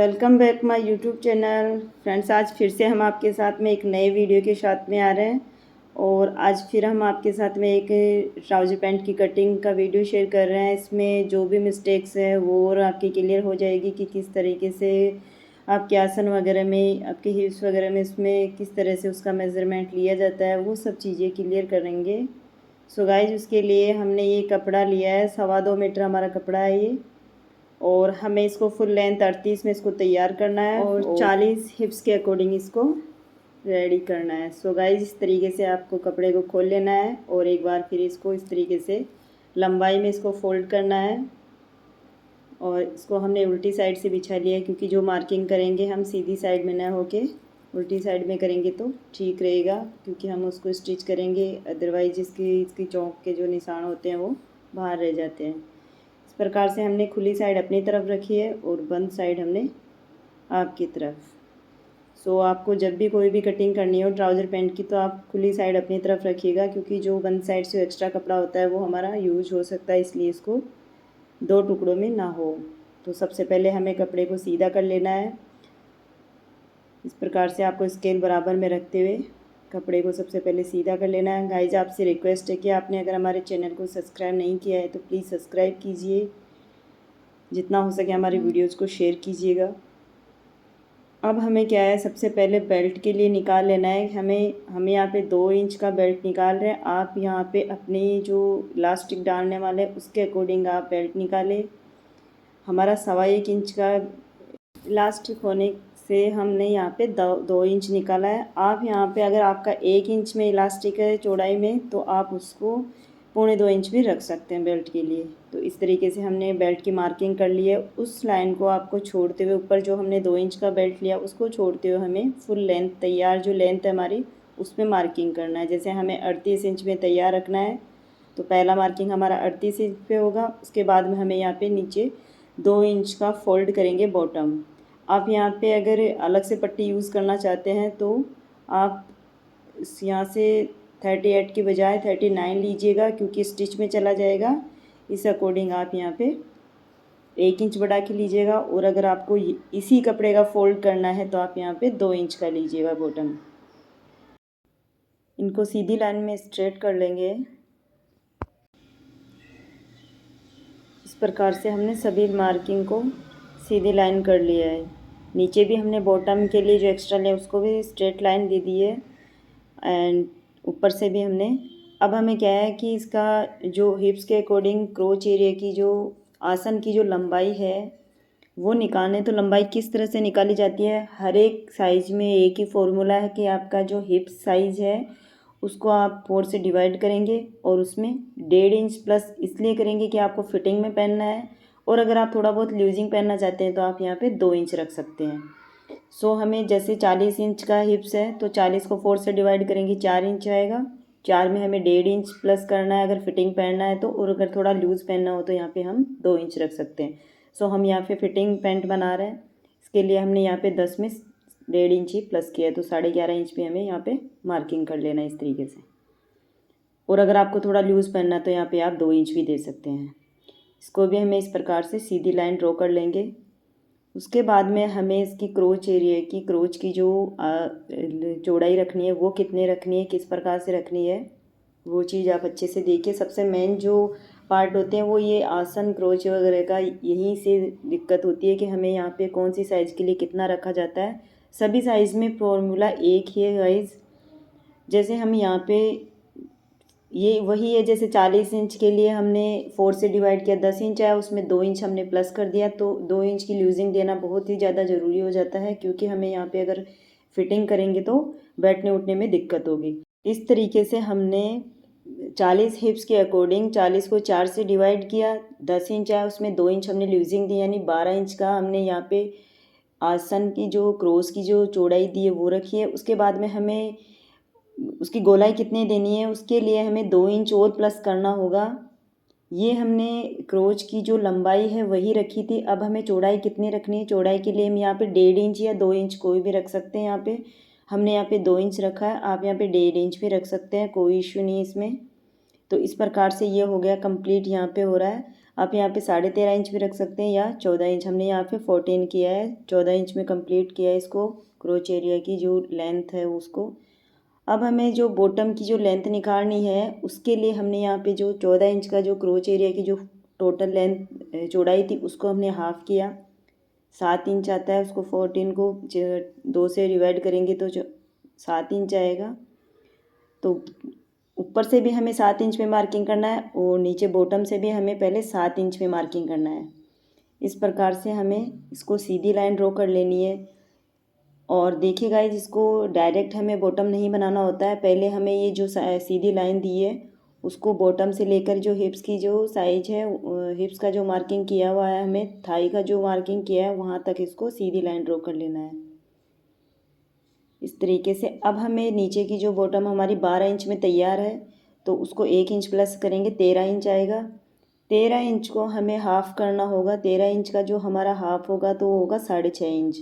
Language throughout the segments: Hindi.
Welcome back my YouTube channel friends. आज फिर से हम आपके साथ में एक नए वीडियो के साथ में आ रहे हैं और आज फिर हम आपके साथ में एक ट्राउज़र पैंट की कटिंग का वीडियो शेयर कर रहे हैं। इसमें जो भी मिस्टेक्स है वो और आपकी क्लियर हो जाएगी कि किस तरीके से आपके आसन वगैरह में, आपके हिप्स वगैरह में इसमें किस तरह से उसका मेज़रमेंट लिया जाता है, वो सब चीज़ें क्लियर करेंगे। सो गाइज, उसके लिए हमने ये कपड़ा लिया है, 2.25 मीटर हमारा कपड़ा है ये, और हमें इसको फुल लेंथ 38 में इसको तैयार करना है और 40 हिप्स के अकॉर्डिंग इसको रेडी करना है। सो गाइज, इस तरीके से आपको कपड़े को खोल लेना है और एक बार फिर इसको इस तरीके से लंबाई में इसको फोल्ड करना है और इसको हमने उल्टी साइड से बिछा लिया है, क्योंकि जो मार्किंग करेंगे हम सीधी साइड में ना होके उल्टी साइड में करेंगे तो ठीक रहेगा, क्योंकि हम उसको स्टिच करेंगे, अदरवाइज इसकी चौक के जो निशान होते हैं वो बाहर रह जाते हैं। इस प्रकार से हमने खुली साइड अपनी तरफ रखी है और बंद साइड हमने आपकी तरफ। सो आपको जब भी कोई भी कटिंग करनी हो ट्राउज़र पैंट की तो आप खुली साइड अपनी तरफ रखिएगा, क्योंकि जो बंद साइड से एक्स्ट्रा कपड़ा होता है वो हमारा यूज हो सकता है, इसलिए इसको दो टुकड़ों में ना हो। तो सबसे पहले हमें कपड़े को सीधा कर लेना है। इस प्रकार से आपको स्केल बराबर में रखते हुए कपड़े को सबसे पहले सीधा कर लेना है। गाइज, आपसे रिक्वेस्ट है कि आपने अगर हमारे चैनल को सब्सक्राइब नहीं किया है तो प्लीज़ सब्सक्राइब कीजिए, जितना हो सके हमारी वीडियोज़ को शेयर कीजिएगा। अब हमें क्या है, सबसे पहले बेल्ट के लिए निकाल लेना है। हमें यहाँ पे 2 इंच का बेल्ट निकाल रहे हैं। आप यहाँ पे अपनी जो इलास्टिक डालने वाले उसके अकॉर्डिंग आप बेल्ट निकालें। हमारा 1.25 इंच का इलास्टिक होने से हमने यहाँ पे 2 इंच निकाला है। आप यहाँ पे अगर आपका 1 इंच में इलास्टिक है चौड़ाई में तो आप उसको 2.25 इंच भी रख सकते हैं बेल्ट के लिए। तो इस तरीके से हमने बेल्ट की मार्किंग कर ली है। उस लाइन को आपको छोड़ते हुए, ऊपर जो हमने 2 इंच का बेल्ट लिया उसको छोड़ते हुए हमें फुल लेंथ तैयार जो लेंथ है हमारी उसमें मार्किंग करना है। जैसे हमें 38 इंच में तैयार रखना है तो पहला मार्किंग हमारा 38 इंच पे होगा। उसके बाद में हमें यहाँ पे नीचे 2 इंच का फोल्ड करेंगे बॉटम। आप यहाँ पे अगर अलग से पट्टी यूज़ करना चाहते हैं तो आप यहाँ से 38 की बजाय 39 लीजिएगा, क्योंकि स्टिच में चला जाएगा। इस अकॉर्डिंग आप यहाँ पे 1 इंच बढ़ा के लीजिएगा, और अगर आपको इसी कपड़े का फोल्ड करना है तो आप यहाँ पे 2 इंच का लीजिएगा बॉटम। इनको सीधी लाइन में स्ट्रेट कर लेंगे। इस प्रकार से हमने सभी मार्किंग को सीधी लाइन कर लिया है। नीचे भी हमने बॉटम के लिए जो एक्स्ट्रा ले उसको भी स्ट्रेट लाइन दे दी है, एंड ऊपर से भी हमने। अब हमें क्या है कि इसका जो हिप्स के अकॉर्डिंग क्रोच एरिया की जो आसन की जो लंबाई है वो निकालने। तो लंबाई किस तरह से निकाली जाती है, हर एक साइज़ में एक ही फॉर्मूला है कि आपका जो हिप्स साइज़ है उसको आप 4 से डिवाइड करेंगे और उसमें 1.5 इंच प्लस इसलिए करेंगे कि आपको फिटिंग में पहनना है, और अगर आप थोड़ा बहुत लूजिंग पहनना चाहते हैं तो आप यहाँ पे 2 इंच रख सकते हैं। सो हमें जैसे 40 इंच का हिप्स है तो 40 को 4 से डिवाइड करेंगे, 4 इंच आएगा। 4 में हमें 1.5 इंच प्लस करना है अगर फिटिंग पहनना है तो, और अगर थोड़ा लूज़ पहनना हो तो यहाँ पे हम 2 इंच रख सकते हैं। सो हम यहाँ पे फिटिंग पैंट बना रहे हैं, इसके लिए हमने यहाँ पे 10 में 1.5 इंच ही प्लस किया है, तो 11.5 इंच पे हमें यहाँ पे मार्किंग कर लेना है इस तरीके से। और अगर आपको थोड़ा लूज़ पहनना है तो यहाँ पे आप 2 इंच भी दे सकते हैं। इसको भी हमें इस प्रकार से सीधी लाइन ड्रॉ कर लेंगे। उसके बाद में हमें इसकी क्रोच एरिया की, क्रोच की जो चौड़ाई रखनी है वो कितने रखनी है, किस प्रकार से रखनी है, वो चीज़ आप अच्छे से देखिए। सबसे मेन जो पार्ट होते हैं वो ये आसन क्रोच वगैरह का, यहीं से दिक्कत होती है कि हमें यहाँ पे कौन सी साइज़ के लिए कितना रखा जाता है। सभी साइज़ में फॉर्मूला एक ही है गाइज। जैसे हम यहाँ पे ये वही है, जैसे 40 इंच के लिए हमने 4 से डिवाइड किया, 10 इंच आया, उसमें 2 इंच हमने प्लस कर दिया, तो 2 इंच की लूजिंग देना बहुत ही ज़्यादा ज़रूरी हो जाता है, क्योंकि हमें यहाँ पे अगर फिटिंग करेंगे तो बैठने उठने में दिक्कत होगी। इस तरीके से हमने 40 हिप्स के अकॉर्डिंग 40 को 4 से डिवाइड किया, 10 इंच आया, उसमें 2 इंच हमने लूजिंग दी, यानी 12 इंच का हमने यहाँ पे आसन की जो क्रॉस की जो चौड़ाई दी है वो रखी है। उसके बाद में हमें उसकी गोलाई कितनी देनी है उसके लिए हमें 2 इंच और प्लस करना होगा। ये हमने क्रोच की जो लंबाई है वही रखी थी। अब हमें चौड़ाई कितनी रखनी है, चौड़ाई के लिए हम यहाँ पे 1.5 इंच या 2 इंच कोई भी रख सकते हैं। यहाँ पे हमने यहाँ पे 2 इंच रखा है, आप यहाँ पे 1.5 इंच भी रख सकते हैं, कोई इशू नहीं है इसमें। तो इस प्रकार से ये हो गया कंप्लीट, यहाँ पे हो रहा है। आप यहाँ पे 13.5 इंच भी रख सकते हैं या 14 इंच। हमने यहाँ पे 14 किया है, 14 इंच में कंप्लीट किया है इसको, क्रोच एरिया की जो लेंथ है उसको। अब हमें जो बॉटम की जो लेंथ निकालनी है उसके लिए हमने यहाँ पे जो 14 इंच का जो क्रोच एरिया की जो टोटल लेंथ चौड़ाई थी उसको हमने हाफ़ किया। 7 इंच आता है, उसको 14 को 2 से डिवाइड करेंगे तो 7 इंच आएगा। तो ऊपर से भी हमें 7 इंच में मार्किंग करना है और नीचे बॉटम से भी हमें पहले 7 इंच में मार्किंग करना है। इस प्रकार से हमें इसको सीधी लाइन ड्रॉ कर लेनी है। और देखिए गाइस, इसको डायरेक्ट हमें बॉटम नहीं बनाना होता है। पहले हमें ये जो सीधी लाइन दी है उसको बॉटम से लेकर जो हिप्स की जो साइज है, हिप्स का जो मार्किंग किया हुआ है, हमें थाई का जो मार्किंग किया है वहाँ तक इसको सीधी लाइन ड्रॉ कर लेना है इस तरीके से। अब हमें नीचे की जो बॉटम हमारी 12 इंच में तैयार है तो उसको 1 इंच प्लस करेंगे, 13 इंच आएगा। 13 इंच को हमें हाफ़ करना होगा। 13 इंच का जो हमारा हाफ़ होगा तो वो होगा 6.5 इंच।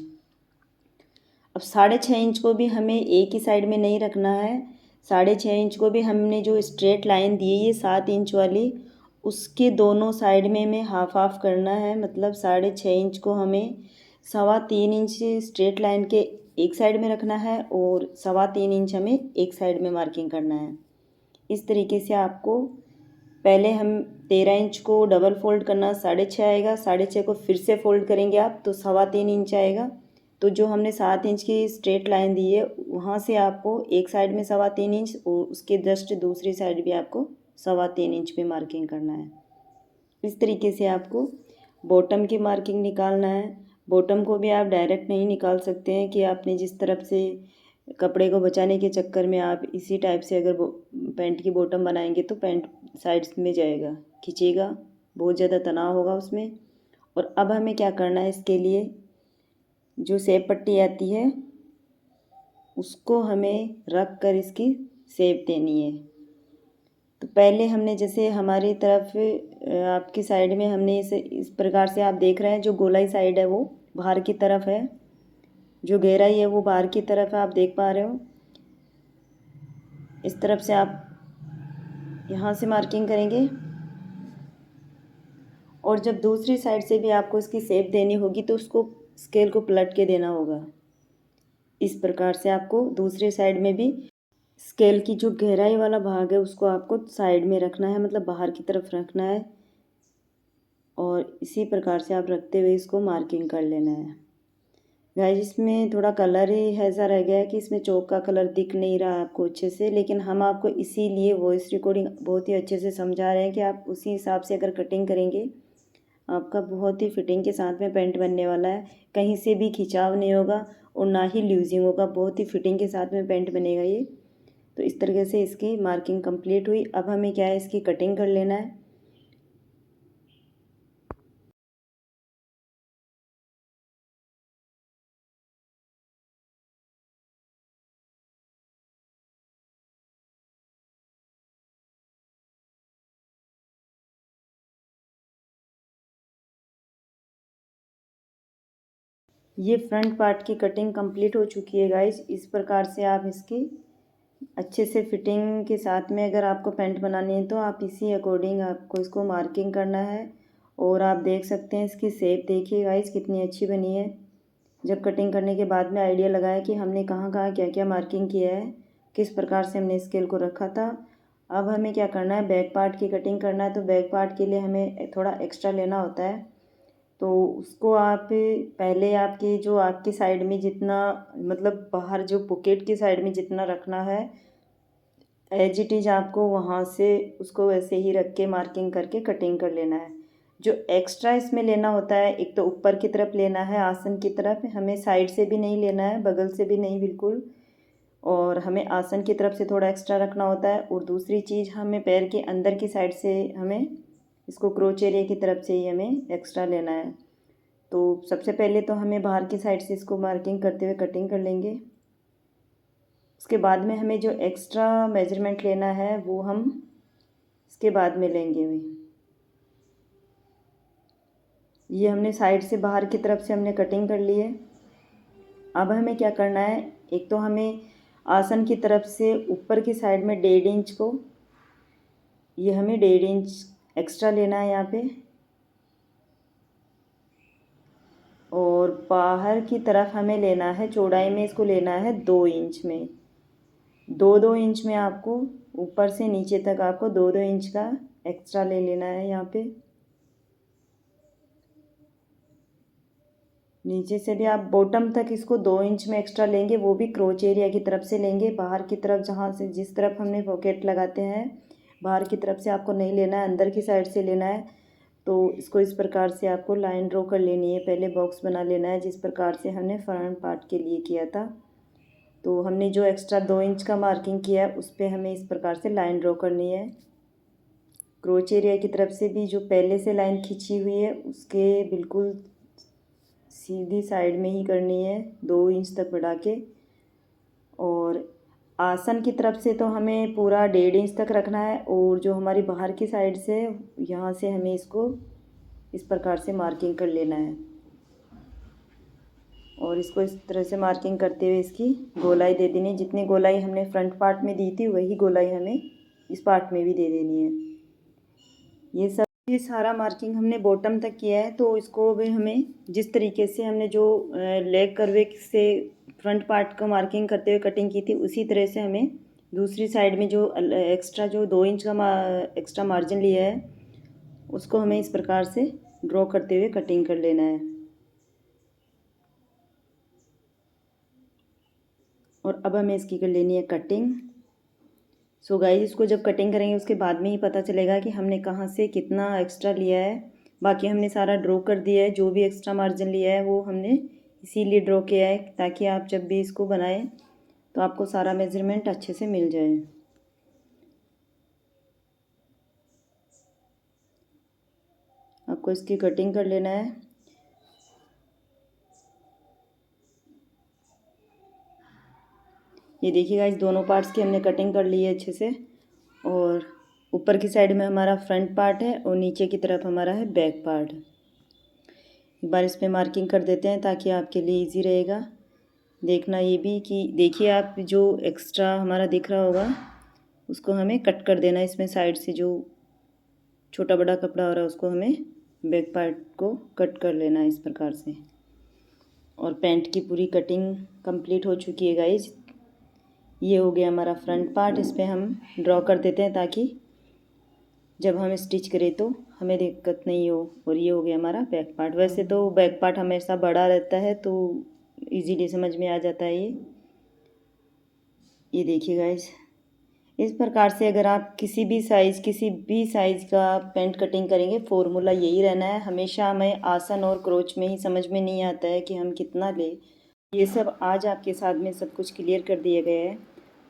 अब 6.5 इंच को भी हमें एक ही साइड में नहीं रखना है। 6.5 इंच को भी हमने जो स्ट्रेट लाइन दी है ये 7 इंच वाली, उसके दोनों साइड में हमें हाफ हाफ करना है। मतलब 6.5 इंच को हमें 3.25 इंच स्ट्रेट लाइन के एक साइड में रखना है और 3.25 इंच हमें एक साइड में मार्किंग करना है। इस तरीके से आपको पहले हम 13 इंच को डबल फोल्ड करना, 6.5 आएगा। 6.5 को फिर से फोल्ड करेंगे आप तो 3.25 इंच आएगा। तो जो हमने 7 इंच की स्ट्रेट लाइन दी है वहाँ से आपको एक साइड में 3.25 इंच और उसके जस्ट दूसरी साइड भी आपको 3.25 इंच पे मार्किंग करना है। इस तरीके से आपको बॉटम की मार्किंग निकालना है। बॉटम को भी आप डायरेक्ट नहीं निकाल सकते हैं कि आपने जिस तरफ से कपड़े को बचाने के चक्कर में आप इसी टाइप से अगर पैंट की बॉटम बनाएंगे तो पैंट साइड्स में जाएगा, खींचेगा, बहुत ज़्यादा तनाव होगा उसमें। और अब हमें क्या करना है, इसके लिए जो सेप पट्टी आती है उसको हमें रख कर इसकी सेप देनी है। तो पहले हमने जैसे हमारी तरफ आपकी साइड में हमने इस प्रकार से आप देख रहे हैं जो गोलाई साइड है वो बाहर की तरफ है, जो गहराई है वो बाहर की तरफ है, आप देख पा रहे हो। इस तरफ से आप यहाँ से मार्किंग करेंगे और जब दूसरी साइड से भी आपको इसकी सेप देनी होगी तो उसको स्केल को पलट के देना होगा। इस प्रकार से आपको दूसरी साइड में भी स्केल की जो गहराई वाला भाग है उसको आपको साइड में रखना है, मतलब बाहर की तरफ रखना है। और इसी प्रकार से आप रखते हुए इसको मार्किंग कर लेना है। गाइस, इसमें थोड़ा कलर ही ऐसा रह गया है कि इसमें चौक का कलर दिख नहीं रहा आपको अच्छे से, लेकिन हम आपको इसीलिए वॉइस रिकॉर्डिंग बहुत ही अच्छे से समझा रहे हैं कि आप उसी हिसाब से अगर कटिंग करेंगे आपका बहुत ही फिटिंग के साथ में पैंट बनने वाला है। कहीं से भी खिंचाव नहीं होगा और ना ही लूजिंग होगा, बहुत ही फिटिंग के साथ में पैंट बनेगा ये। तो इस तरीके से इसकी मार्किंग कंप्लीट हुई। अब हमें क्या है, इसकी कटिंग कर लेना है। ये फ्रंट पार्ट की कटिंग कंप्लीट हो चुकी है गाइस। इस प्रकार से आप इसकी अच्छे से फिटिंग के साथ में अगर आपको पैंट बनानी है तो आप इसी अकॉर्डिंग आपको इसको मार्किंग करना है। और आप देख सकते हैं इसकी शेप देखिए गाइस कितनी अच्छी बनी है। जब कटिंग करने के बाद में आइडिया लगाया कि हमने कहाँ कहाँ क्या क्या मार्किंग किया है, किस प्रकार से हमने स्केल को रखा था। अब हमें क्या करना है, बैक पार्ट की कटिंग करना है। तो बैक पार्ट के लिए हमें थोड़ा एक्स्ट्रा लेना होता है। तो उसको आप पहले आपकी जो आपकी साइड में जितना, मतलब बाहर जो पॉकेट की साइड में जितना रखना है एज इट इज़ आपको वहाँ से उसको वैसे ही रख के मार्किंग करके कटिंग कर लेना है। जो एक्स्ट्रा इसमें लेना होता है, एक तो ऊपर की तरफ लेना है आसन की तरफ, हमें साइड से भी नहीं लेना है, बगल से भी नहीं बिल्कुल। और हमें आसन की तरफ से थोड़ा एक्स्ट्रा रखना होता है। और दूसरी चीज़, हमें पैर के अंदर की साइड से हमें इसको क्रोच एरिया की तरफ से ही हमें एक्स्ट्रा लेना है। तो सबसे पहले तो हमें बाहर की साइड से इसको मार्किंग करते हुए कटिंग कर लेंगे। उसके बाद में हमें जो एक्स्ट्रा मेजरमेंट लेना है वो हम इसके बाद में लेंगे। ये हमने साइड से बाहर की तरफ से हमने कटिंग कर ली है। अब हमें क्या करना है, एक तो हमें आसन की तरफ से ऊपर की साइड में 1.5 इंच को, ये हमें 1.5 इंच एक्स्ट्रा लेना है यहाँ पे। और बाहर की तरफ हमें लेना है, चौड़ाई में इसको लेना है 2 इंच में, 2-2 इंच में आपको ऊपर से नीचे तक आपको 2-2 इंच का एक्स्ट्रा ले लेना है। यहाँ पे नीचे से भी आप बॉटम तक इसको 2 इंच में एक्स्ट्रा लेंगे, वो भी क्रोच एरिया की तरफ से लेंगे। बाहर की तरफ जहाँ से जिस तरफ हमने पॉकेट लगाते हैं बाहर की तरफ से आपको नहीं लेना है, अंदर की साइड से लेना है। तो इसको इस प्रकार से आपको लाइन ड्रॉ कर लेनी है, पहले बॉक्स बना लेना है जिस प्रकार से हमने फ्रंट पार्ट के लिए किया था। तो हमने जो एक्स्ट्रा 2 इंच का मार्किंग किया है उस पर हमें इस प्रकार से लाइन ड्रॉ करनी है। क्रोच एरिया की तरफ से भी जो पहले से लाइन खींची हुई है उसके बिल्कुल सीधी साइड में ही करनी है, 2 इंच तक बढ़ा के। और आसन की तरफ से तो हमें पूरा 1.5 इंच तक रखना है, और जो हमारी बाहर की साइड से यहाँ से हमें इसको इस प्रकार से मार्किंग कर लेना है। और इसको इस तरह से मार्किंग करते हुए इसकी गोलाई दे देनी है। जितनी गोलाई हमने फ्रंट पार्ट में दी थी वही गोलाई हमें इस पार्ट में भी दे देनी है। ये सारा मार्किंग हमने बॉटम तक किया है। तो इसको भी हमें जिस तरीके से हमने जो लेग कर्वे से फ्रंट पार्ट का मार्किंग करते हुए कटिंग की थी उसी तरह से हमें दूसरी साइड में जो एक्स्ट्रा जो 2 इंच का एक्स्ट्रा मार्जिन लिया है उसको हमें इस प्रकार से ड्रॉ करते हुए कटिंग कर लेना है। और अब हमें इसकी कर लेनी है कटिंग। सो गाइस, इसको जब कटिंग करेंगे उसके बाद में ही पता चलेगा कि हमने कहाँ से कितना एक्स्ट्रा लिया है। बाकी हमने सारा ड्रॉ कर दिया है, जो भी एक्स्ट्रा मार्जिन लिया है वो हमने इसीलिए ड्रॉ किया है ताकि आप जब भी इसको बनाएं तो आपको सारा मेजरमेंट अच्छे से मिल जाए। आपको इसकी कटिंग कर लेना है। ये देखिएगा, इस दोनों पार्ट्स की हमने कटिंग कर ली है अच्छे से। और ऊपर की साइड में हमारा फ्रंट पार्ट है और नीचे की तरफ हमारा है बैक पार्ट। एक बार इस पर मार्किंग कर देते हैं ताकि आपके लिए इजी रहेगा देखना। ये भी कि देखिए, आप जो एक्स्ट्रा हमारा दिख रहा होगा उसको हमें कट कर देना है। इसमें साइड से जो छोटा बड़ा कपड़ा हो रहा है उसको हमें बैक पार्ट को कट कर लेना है इस प्रकार से। और पैंट की पूरी कटिंग कंप्लीट हो चुकी है गाइज। ये हो गया हमारा फ्रंट पार्ट। इस पर हम ड्रॉ कर देते हैं ताकि जब हम स्टिच करें तो हमें दिक्कत नहीं हो। और ये हो गया हमारा बैक पार्ट। वैसे तो बैक पार्ट हमेशा बड़ा रहता है तो इजीली समझ में आ जाता है। ये देखिए गाइज, इस प्रकार से अगर आप किसी भी साइज़ का पैंट कटिंग करेंगे फॉर्मूला यही रहना है। हमेशा हमें आसन और क्रोच में ही समझ में नहीं आता है कि हम कितना लें। ये सब आज आपके साथ में सब कुछ क्लियर कर दिया गया है।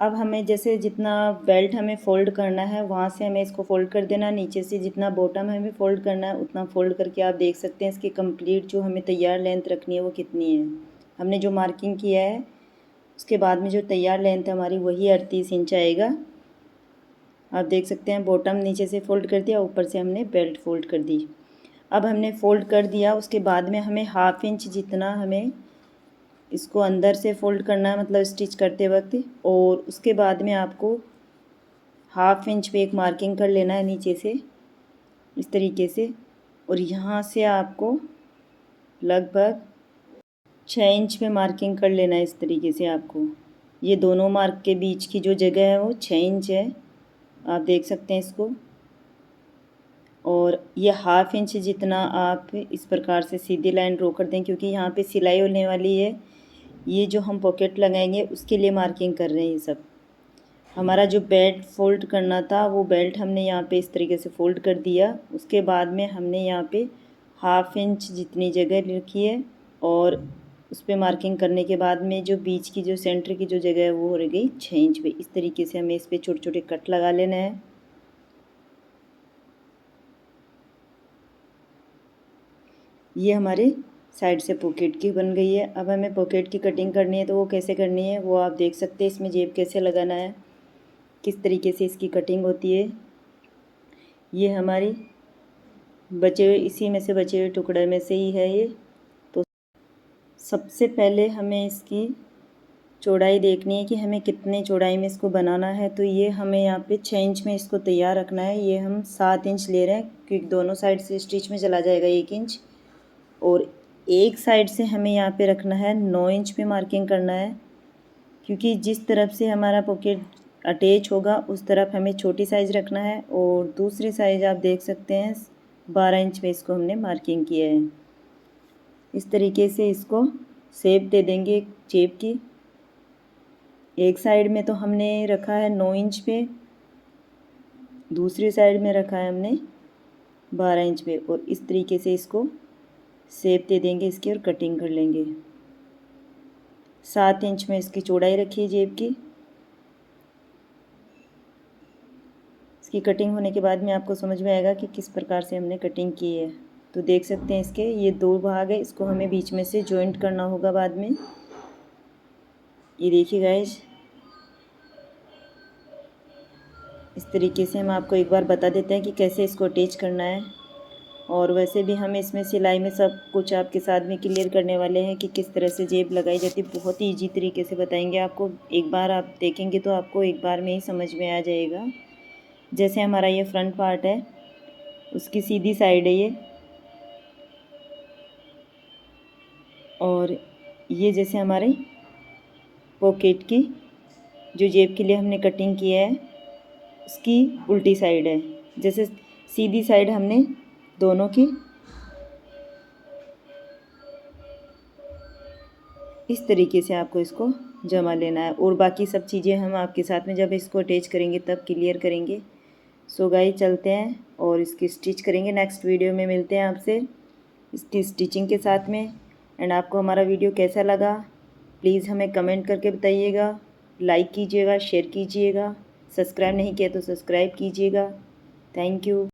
अब हमें जैसे जितना बेल्ट हमें फ़ोल्ड करना है वहाँ से हमें इसको फ़ोल्ड कर देना। नीचे से जितना बॉटम हमें फ़ोल्ड करना है उतना फ़ोल्ड करके आप देख सकते हैं इसकी कंप्लीट जो हमें तैयार लेंथ रखनी है वो कितनी है। हमने जो मार्किंग किया है उसके बाद में जो तैयार लेंथ हमारी वही 38 इंच आएगा। आप देख सकते हैं बॉटम नीचे से फ़ोल्ड कर दिया, ऊपर से हमने बेल्ट फ़ोल्ड कर दी। अब हमने फ़ोल्ड कर दिया, उसके बाद में हमें 1/2 इंच जितना हमें इसको अंदर से फ़ोल्ड करना है, मतलब स्टिच करते वक्त। और उसके बाद में आपको 1/2 इंच पे एक मार्किंग कर लेना है नीचे से इस तरीके से। और यहाँ से आपको लगभग 6 इंच पे मार्किंग कर लेना है इस तरीके से। आपको ये दोनों मार्क के बीच की जो जगह है वो 6 इंच है, आप देख सकते हैं इसको। और ये 1/2 इंच जितना आप इस प्रकार से सीधी लाइन ड्रॉ कर दें, क्योंकि यहाँ पे सिलाई होने वाली है। ये जो हम पॉकेट लगाएंगे उसके लिए मार्किंग कर रहे हैं। ये सब हमारा जो बेल्ट फ़ोल्ड करना था वो बेल्ट हमने यहाँ पे इस तरीके से फ़ोल्ड कर दिया। उसके बाद में हमने यहाँ पे 1/2 इंच जितनी जगह रखी है और उस पर मार्किंग करने के बाद में जो बीच की जो सेंटर की जो जगह है वो रह गई 6 इंच पे। इस तरीके से हमें इस पर छोटे छोटे कट लगा लेना है। ये हमारे साइड से पॉकेट की बन गई है। अब हमें पॉकेट की कटिंग करनी है, तो वो कैसे करनी है वो आप देख सकते हैं। इसमें जेब कैसे लगाना है, किस तरीके से इसकी कटिंग होती है। ये हमारी बचे हुए इसी में से बचे हुए टुकड़े में से ही है ये। तो सबसे पहले हमें इसकी चौड़ाई देखनी है कि हमें कितने चौड़ाई में इसको बनाना है। तो ये हमें यहाँ पे 6 इंच में इसको तैयार रखना है। ये हम 7 इंच ले रहे हैं क्योंकि दोनों साइड से स्टिच में चला जाएगा 1 इंच। और एक साइड से हमें यहाँ पे रखना है 9 इंच पे मार्किंग करना है, क्योंकि जिस तरफ से हमारा पॉकेट अटैच होगा उस तरफ हमें छोटी साइज़ रखना है। और दूसरी साइज़ आप देख सकते हैं 12 इंच में इसको हमने मार्किंग किया है। इस तरीके से इसको शेप दे देंगे जेब की। एक साइड में तो हमने रखा है 9 इंच पे, दूसरी साइड में रखा है हमने 12 इंच पे। और इस तरीके से इसको शेप दे देंगे इसकी और कटिंग कर लेंगे। 7 इंच में इसकी चौड़ाई रखी है जेब की। इसकी कटिंग होने के बाद में आपको समझ में आएगा कि किस प्रकार से हमने कटिंग की है। तो देख सकते हैं इसके ये 2 भाग है, इसको हमें बीच में से जॉइंट करना होगा बाद में। ये देखिए गाइस, इस तरीके से हम आपको एक बार बता देते हैं कि कैसे इसको अटैच करना है। और वैसे भी हम इसमें सिलाई में सब कुछ आपके साथ में क्लियर करने वाले हैं कि किस तरह से जेब लगाई जाती है। बहुत ही ईजी तरीके से बताएंगे आपको। एक बार आप देखेंगे तो आपको एक बार में ही समझ में आ जाएगा। जैसे हमारा ये फ्रंट पार्ट है, उसकी सीधी साइड है ये, और ये जैसे हमारे पॉकेट की जो जेब के लिए हमने कटिंग किया है उसकी उल्टी साइड है। जैसे सीधी साइड हमने दोनों की इस तरीके से आपको इसको जमा लेना है। और बाकी सब चीज़ें हम आपके साथ में जब इसको अटैच करेंगे तब क्लियर करेंगे। सो गाइस, चलते हैं और इसकी स्टिच करेंगे। नेक्स्ट वीडियो में मिलते हैं आपसे इसकी स्टिचिंग के साथ में। एंड आपको हमारा वीडियो कैसा लगा प्लीज़ हमें कमेंट करके बताइएगा। लाइक कीजिएगा, शेयर कीजिएगा, सब्सक्राइब नहीं किया तो सब्सक्राइब कीजिएगा। Thank you.